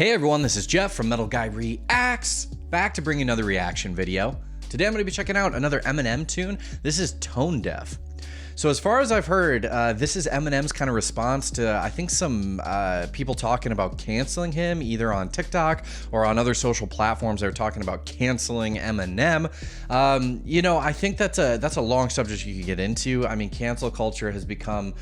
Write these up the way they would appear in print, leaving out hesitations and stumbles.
Hey everyone, this is Jeff from Metal Guy Reacts, back to bring another reaction video. Today I'm going to be checking out another Eminem tune. This is Tone Deaf. So as far as I've heard, this is Eminem's kind of response to, I think, some people talking about canceling him, either on TikTok or on other social platforms. They're talking about canceling Eminem. You know, I think that's a long subject you could get into. I mean, cancel culture has become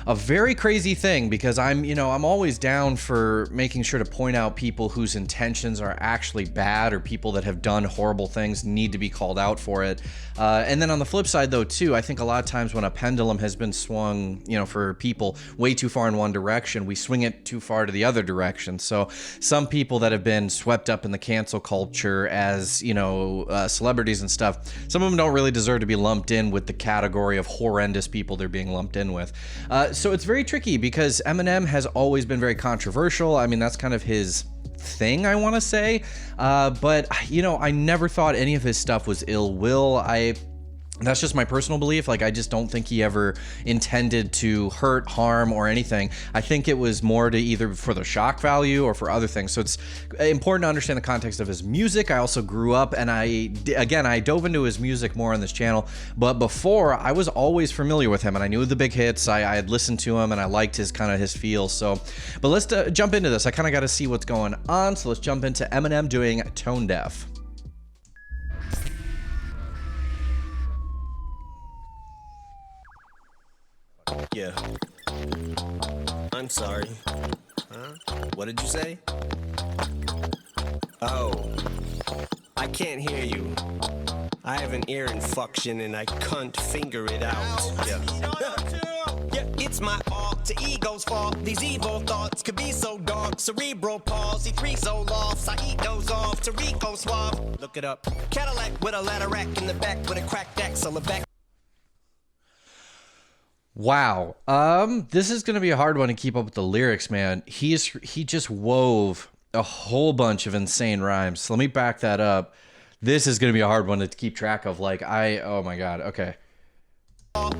a very crazy thing because I'm always down for making sure to point out people whose intentions are actually bad or people that have done horrible things need to be called out for it. And then on the flip side, though, too, I think a lot of times when a pendulum has been swung, for people way too far in one direction, we swing it too far to the other direction. So some people that have been swept up in the cancel culture as, celebrities and stuff, some of them don't really deserve to be lumped in with the category of horrendous people they're being lumped in with. So it's very tricky because Eminem has always been very controversial. I mean, that's kind of his thing, I want to say. But, I never thought any of his stuff was ill will. That's just my personal belief. Like, I just don't think he ever intended to hurt, harm, or anything. I think it was more to either for the shock value or for other things. So it's important to understand the context of his music. I also grew up and I dove into his music more on this channel. But before, I was always familiar with him and I knew the big hits. I had listened to him and I liked his feel. So, but let's jump into this. I kind of got to see what's going on. So let's jump into Eminem doing Tone Deaf. Yeah. I'm sorry. Huh? What did you say? Oh. I can't hear you. I have an ear infection and I can't finger it out. Yeah. Yeah, it's my fault, to ego's fault. These evil thoughts could be so dark. Cerebral palsy, 3 so lofts. I eat those off to Rico suave. Look it up. Cadillac with a ladder rack in the back with a cracked axle. Wow. This is going to be a hard one to keep up with the lyrics, man. He just wove a whole bunch of insane rhymes. So let me back that up. This is going to be a hard one to keep track of. Oh my God. Okay.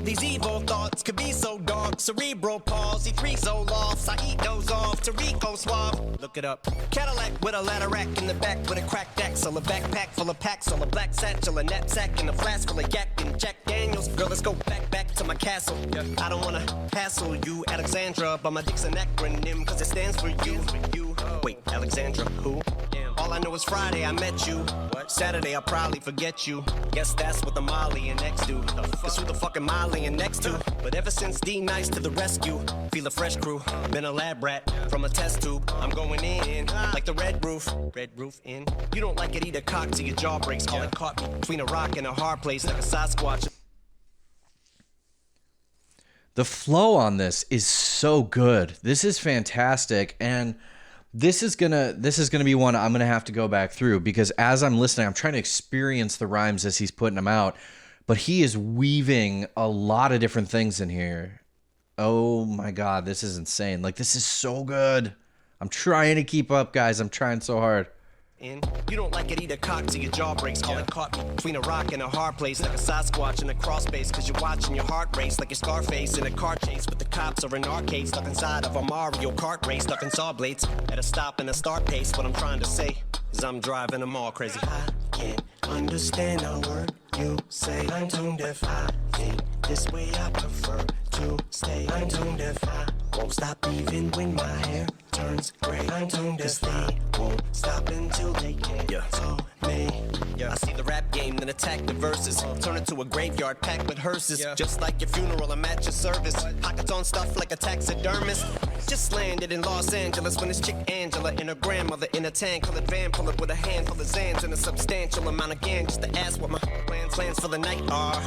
These evil thoughts could be so dark. Cerebral palsy, 3 so lofts. I eat those off to Rico suave. Look it up. Cadillac with a ladder rack in the back with a cracked axle. A backpack full of packs, a black satchel, a knapsack, and a flask full of yak and Jack Daniels. Girl, let's go back to my castle. Yeah. I don't wanna hassle you, Alexandra, but my dick's an acronym cause it stands for you. Wait, Alexandra, who? All I know is Friday I met you. Saturday I'll probably forget you. Guess that's what the Molly and next do. Cause who the fuck am I laying next to? But ever since D Nice to the rescue, feel a fresh crew. Been a lab rat from a test tube. I'm going in like the red roof. Red roof in. You don't like it, eat a cock till your jaw breaks. Call it caught me between a rock and a hard place like a Sasquatch. The flow on this is so good. This is fantastic. And this is gonna be one I'm gonna have to go back through because as I'm listening, I'm trying to experience the rhymes as he's putting them out, but he is weaving a lot of different things in here. Oh my God, this is insane. Like, this is so good. I'm trying to keep up, guys. I'm trying so hard. You don't like it, eat a cock till your jaw breaks. Call it caught me between a rock and a hard place like a Sasquatch and a cross base. Cause you're watching your heart race like your Scarface in a car chase. But the cops are in arcade, stuck inside of a Mario Kart race, stuck in saw blades at a stop and a start pace. What I'm trying to say is I'm driving them all crazy. I can't understand a word you say. I'm tone deaf. I think this way I prefer to stay. I'm tone deaf. I won't stop even when my hair turns gray. I'm tone deaf. They won't stop until they cancel me. I see the rap game, then attack the verses. Turn it to a graveyard packed with hearses. Just like your funeral, I'm at your service. Pockets on stuff like a taxidermist. Just landed in Los Angeles when this chick Angela and her grandmother in a tan colored van pull up with a handful of Zans and a substantial amount of gas just to ask what my plans for the night are.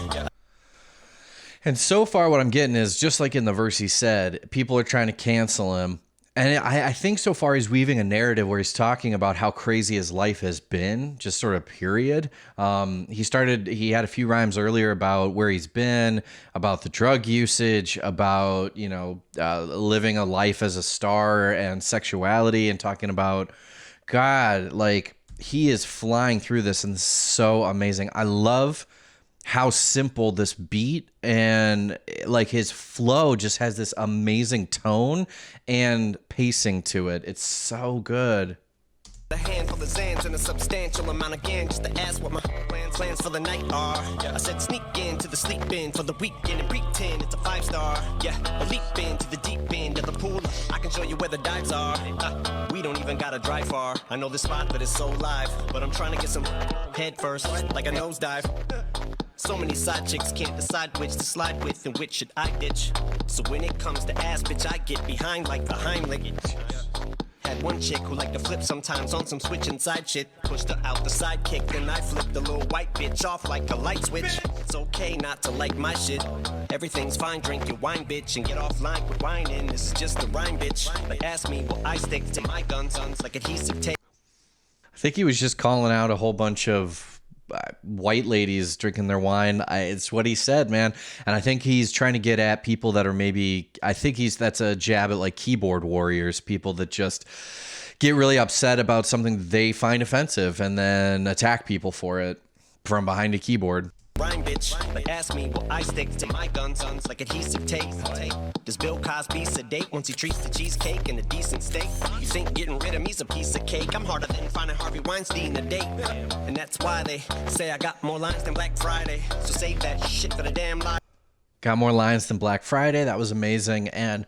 And so far what I'm getting is just like in the verse he said, people are trying to cancel him. And I think so far he's weaving a narrative where he's talking about how crazy his life has been, just sort of period. He had a few rhymes earlier about where he's been, about the drug usage, about, living a life as a star and sexuality and talking about, God, like he is flying through this and so amazing. I love how simple this beat and like his flow just has this amazing tone and pacing to it. It's so good. A handful of Zans and a substantial amount again, just to ask what my plans for the night are. I said sneak into the sleep in for the weekend and pretend it's a 5-star. Yeah, a leap into the deep end of the pool. I can show you where the dives are. We don't even gotta drive far. I know this spot, but it's so live. But I'm trying to get some head first, like a nosedive. So many side chicks can't decide which to slide with and which should I ditch. So when it comes to ass, bitch, I get behind like the Heimlich. Had one chick who liked to flip sometimes on some switch inside shit. Pushed her out the sidekick, then I flipped the little white bitch off like a light switch. It's okay not to like my shit. Everything's fine, drink your wine, bitch, and get offline with whining. This is just a rhyme, bitch. But ask me, will I stick to my guns like adhesive tape? I think he was just calling out a whole bunch of white ladies drinking their wine. It's what he said, man. And I think he's trying to get at people that are maybe, I think that's a jab at like keyboard warriors, people that just get really upset about something they find offensive and then attack people for it from behind a keyboard. Rhyme, bitch. But ask me, will I stick to my guns like adhesive tape? Does Bill Cosby sedate once he treats the cheesecake and a decent steak? You think getting rid of me's a piece of cake? I'm harder than finding Harvey Weinstein a date. And that's why they say I got more lines than Black Friday. So save that shit for the damn lie. Got more lines than Black Friday. That was amazing. And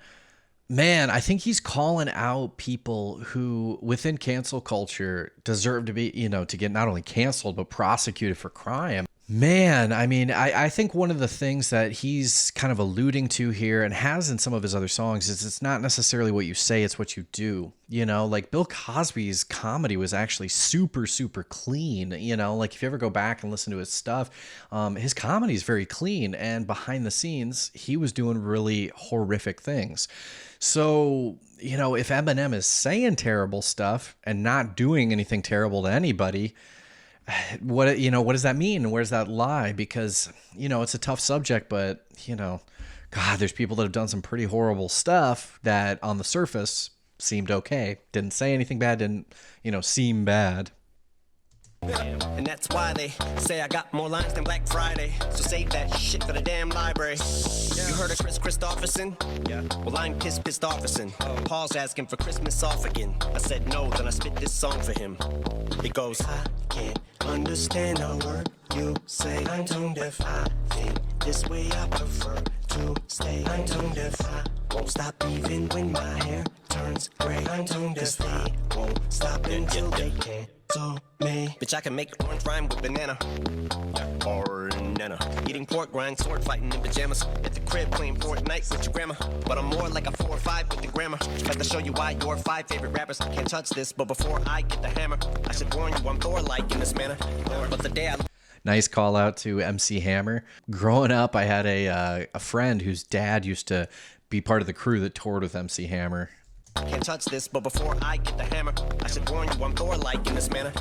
man, I think he's calling out people who within cancel culture deserve to be, to get not only canceled, but prosecuted for crime. Man, I mean, I think one of the things that he's kind of alluding to here and has in some of his other songs is it's not necessarily what you say, it's what you do. Like Bill Cosby's comedy was actually super, super clean. Like if you ever go back and listen to his stuff, his comedy is very clean. And behind the scenes, he was doing really horrific things. So, if Eminem is saying terrible stuff and not doing anything terrible to anybody, what does that mean? Where's that lie? Because, it's a tough subject, but, God, there's people that have done some pretty horrible stuff that on the surface seemed okay. Didn't say anything bad, didn't, seem bad. And that's why they say I got more lines than Black Friday. So save that shit for the damn library. You heard of Chris Christopherson? Yeah. Well, I'm pissed Christopherson. Paul's asking for Christmas off again. I said no, then I spit this song for him. It goes, I can't understand a word you say. I'm tone deaf. I think this way I prefer to stay. I'm tone deaf. I won't stop even when my hair turns gray. I'm tone deaf. They won't stop until they can. So me. Bitch, I can make orange rhyme with banana. Or nana. Eating pork rind, sword fighting in pajamas. At the crib playing Fortnite with your grandma. But I'm more like a 4 or 5 with the grammar. Got to show you why your 5 favorite rappers can't touch this. But before I get the hammer, I should warn you I'm Thor-like in this manner. But the day I... Nice call out to MC Hammer. Growing up, I had a friend whose dad used to be part of the crew that toured with MC Hammer. Can't touch this, but before I get the hammer, I should warn you I'm Thor-like in this manner.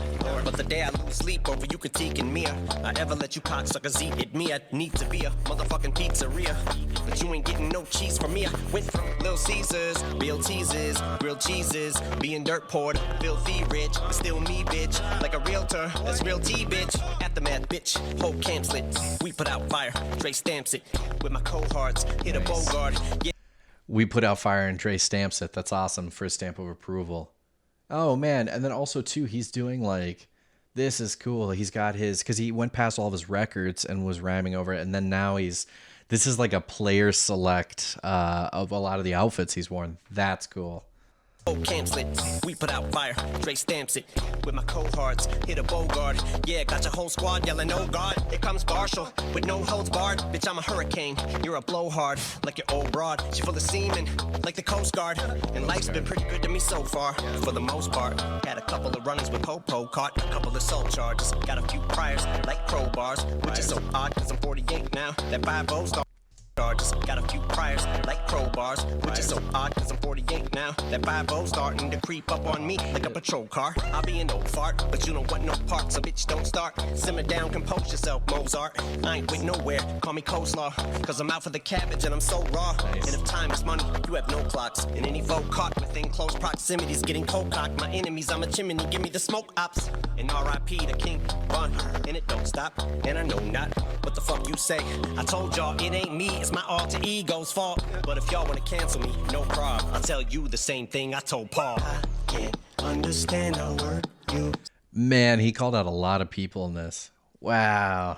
But the day I lose sleep over you critiquing me, I ever let you cocksuckers eat it. Me, I need to be a motherfucking pizzeria. But you ain't getting no cheese from me. I went from Little Caesars, real teases, grilled cheeses, being dirt poured, filthy rich, but still me, bitch. Like a realtor, that's real tea, bitch. Aftermath, bitch, whole camp lit. We put out fire, Dre stamps it with my cohorts, hit a Bogart. Yeah. We put out fire and Dre stamps it. That's awesome. For a stamp of approval. Oh, man. And then also, too, he's doing like, this is cool. He's got his, because he went past all of his records and was rhyming over it. And then now this is like a player select of a lot of the outfits he's worn. That's cool. Camp lit. We put out fire, Dre stamps it with my cohorts, hit a Bogart. Yeah, got your whole squad yelling, oh God. Here comes Marshall with no holds barred. Bitch, I'm a hurricane, you're a blowhard. Like your old broad, she full of semen, like the Coast Guard. And life's been pretty good to me so far, for the most part. Had a couple of run-ins with Popo, caught a couple of assault charges. Got a few priors, like crowbars, which is so odd, cause I'm 48 now. That 5-0 star. Just got a few priors like crowbars, which is so odd cause I'm 48 now. That 5-0 starting to creep up on me like a patrol car. I'll be an old fart, but you don't want no parts, so bitch don't start. Simmer down, compose yourself, Mozart. I ain't with nowhere, call me coleslaw, cause I'm out for the cabbage and I'm so raw. And if time is money, you have no clocks. And any vote caught within close proximity is getting cold cocked. My enemies, I'm a chimney, give me the smoke ops. And R.I.P. the king, run, and it don't stop. And I know not what the fuck you say, I told y'all it ain't me, it's my alter ego's fault. But if y'all wanna cancel me, no problem. I'll tell you the same thing I told Paul. I can't understand a word you. Man, he called out a lot of people in this. Wow.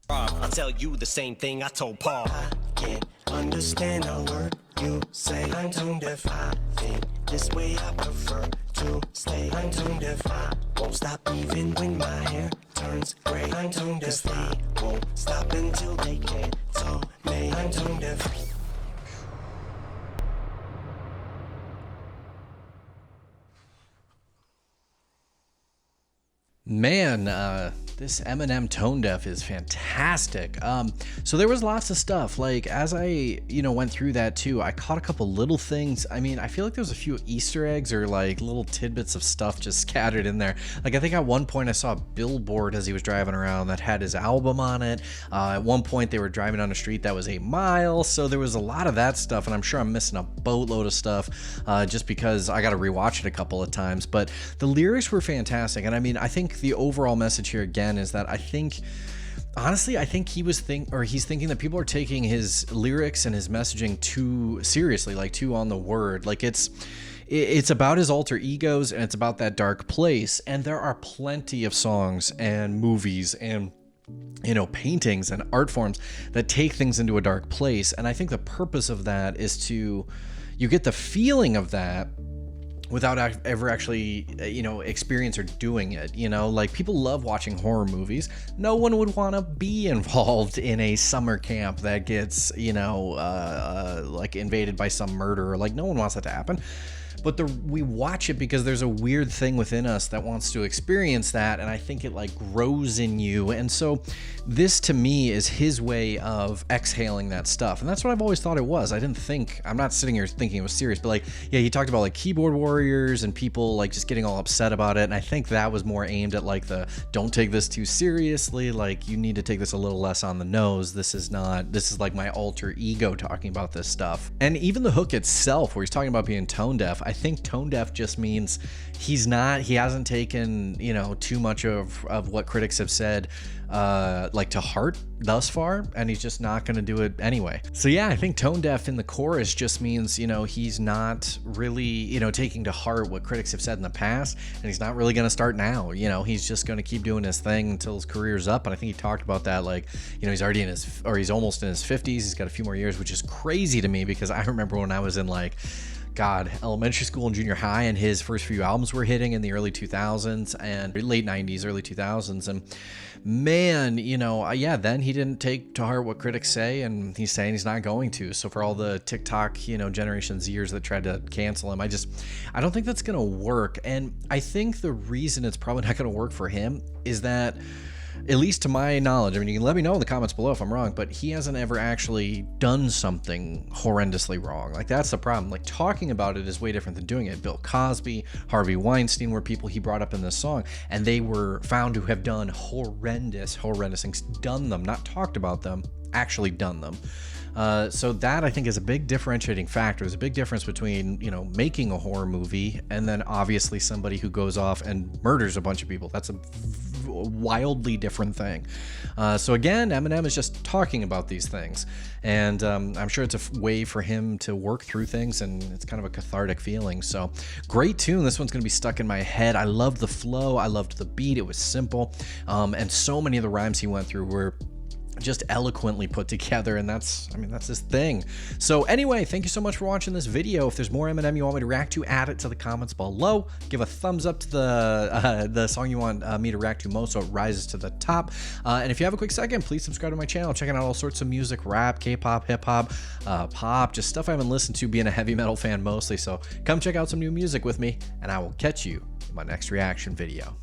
I'll tell you the same thing I told Paul. I can't understand a word you say. I'm tone deaf. I think this way I prefer to stay. I'm tone deaf. I won't stop even when my hair turns gray. I'm tone deaf. They won't stop until they cancel me. I'm tone deaf. Man, this Eminem Tone Deaf is fantastic. So there was lots of stuff. Like, as I, went through that too, I caught a couple little things. I mean, I feel like there was a few Easter eggs or like little tidbits of stuff just scattered in there. Like, I think at one point I saw a billboard as he was driving around that had his album on it. At one point they were driving on a street that was 8 Mile. So there was a lot of that stuff, and I'm sure I'm missing a boatload of stuff just because I got to rewatch it a couple of times. But the lyrics were fantastic. And I mean, I think the overall message here again is that honestly, I think he's thinking that people are taking his lyrics and his messaging too seriously, like too on the word. Like it's about his alter egos, and it's about that dark place. And there are plenty of songs and movies and paintings and art forms that take things into a dark place. And I think the purpose of that is you get the feeling of that without ever actually, experience or doing it. Like, people love watching horror movies. No one would want to be involved in a summer camp that gets, like invaded by some murderer. Like, no one wants that to happen. But we watch it because there's a weird thing within us that wants to experience that, and I think it like grows in you. And so this to me is his way of exhaling that stuff, and that's what I've always thought it was. I'm not sitting here thinking it was serious, but like, yeah, he talked about like keyboard warriors and people like just getting all upset about it, and I think that was more aimed at like the don't take this too seriously, like you need to take this a little less on the nose. This is like my alter ego talking about this stuff. And even the hook itself, where he's talking about being tone deaf, I think tone deaf just means he hasn't taken, too much of what critics have said, like to heart thus far, and he's just not going to do it anyway. So yeah, I think tone deaf in the chorus just means, he's not really, taking to heart what critics have said in the past, and he's not really going to start now. He's just going to keep doing his thing until his career's up. And I think he talked about that, like, he's almost in his 50s. He's got a few more years, which is crazy to me, because I remember when I was in elementary school and junior high, and his first few albums were hitting in the early 2000s and late 90s, early 2000s. And man, then he didn't take to heart what critics say, and he's saying he's not going to. So for all the TikTok, Generation Zers that tried to cancel him, I don't think that's going to work. And I think the reason it's probably not going to work for him is that, at least to my knowledge, I mean, you can let me know in the comments below if I'm wrong, but he hasn't ever actually done something horrendously wrong. Like, that's the problem. Like, talking about it is way different than doing it. Bill Cosby, Harvey Weinstein were people he brought up in this song, and they were found to have done horrendous things. Done them, not talked about them, actually done them. So that, I think, is a big differentiating factor. There's a big difference between, making a horror movie and then obviously somebody who goes off and murders a bunch of people. That's a wildly different thing. So again, Eminem is just talking about these things, and I'm sure it's a way for him to work through things, and it's kind of a cathartic feeling. So great tune. This one's going to be stuck in my head. I loved the flow. I loved the beat. It was simple. And so many of the rhymes he went through were just eloquently put together, and that's his thing. So anyway, thank you so much for watching this video. If there's more Eminem you want me to react to, add it to the comments below. Give a thumbs up to the song you want me to react to most, so it rises to the top. And if you have a quick second, please subscribe to my channel. Checking out all sorts of music, rap, K-pop, hip-hop, pop, just stuff I haven't listened to, being a heavy metal fan mostly. So come check out some new music with me, and I will catch you in my next reaction video.